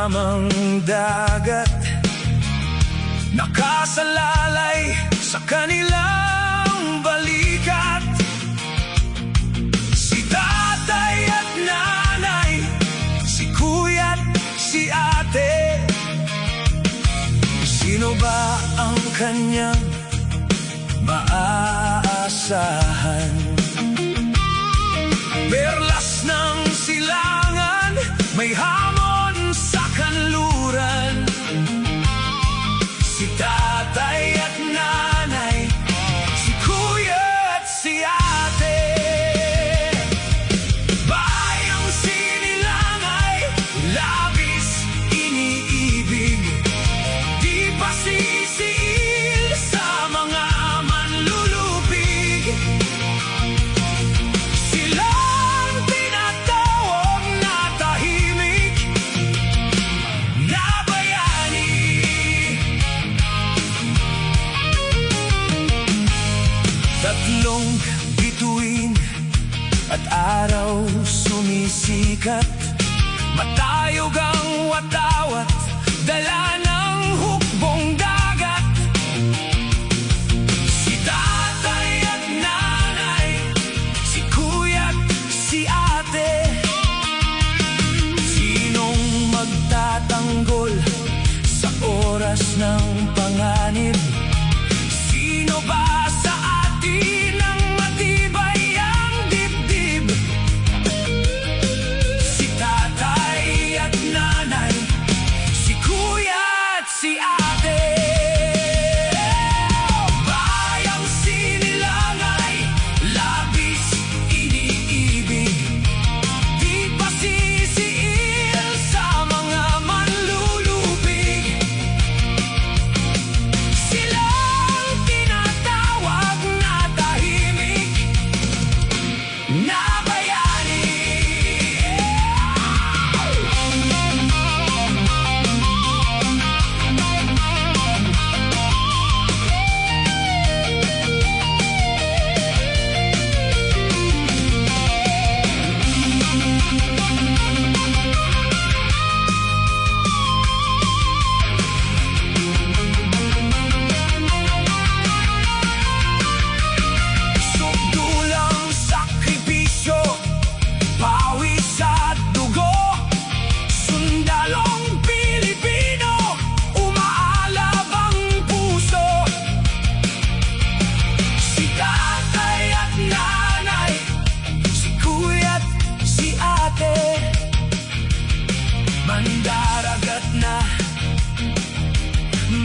lamang dagat, nakasalalay sa kanilang balikat. Si tatay at nanay, si kuya't si ate, sino ba ang kanyang maaasahan? Perlas ng silangan, may hamon sa kanluran. Si tatay at nanay, si kuya at si ate, bayang sinilangay, labis iniibig, di pa sisiil sa mga manlulupig. Silang tinatawag na tahimik na bayani. Tatlong bituin at araw sumisikat, matayog ang watawat, dala ng hukbong dagat. Si tatay at nanay, si kuya at si ate, sinong magtatanggol sa oras ng panganib? Sino ba sa atin ang matibay ang dibdib? Si tatay at nanay, si kuya at si ate, bayang sinilangay, labis iniibig, di pa sisiil sa mga manlulupig. Silang tinatawag na tahimik na bayani. Sukdulang sakripisyo, pawis at dugo, sundalong Pilipino, umaalab ang puso. Si tatay at nanay, si kuya at si ate, mandaragat na,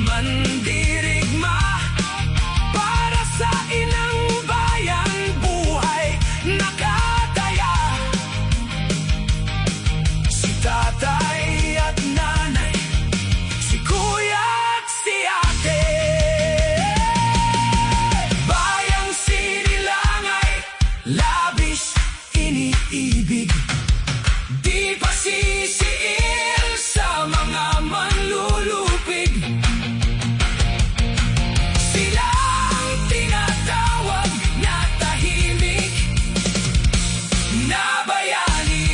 mandirigma, para sa inang bayan, buhay nakataya. Si tatay at nanay, si kuya at si ate, bayang sinilangay, labis iniibig, di pa sisiil sa mga manlulupig. Silang tinatawag na tahimik na bayani.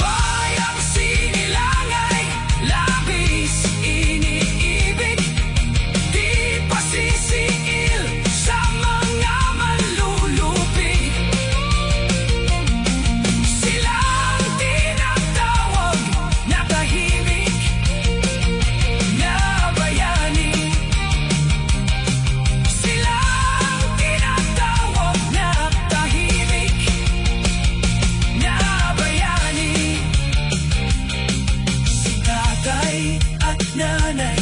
Bayang sinilangay, labis iniibig, di pa sisiil sa mga manlulupig. Silang tinatawag na tahimik na bayani. Silang tinatawag na tahimik na bayani. Si tatay at nanay,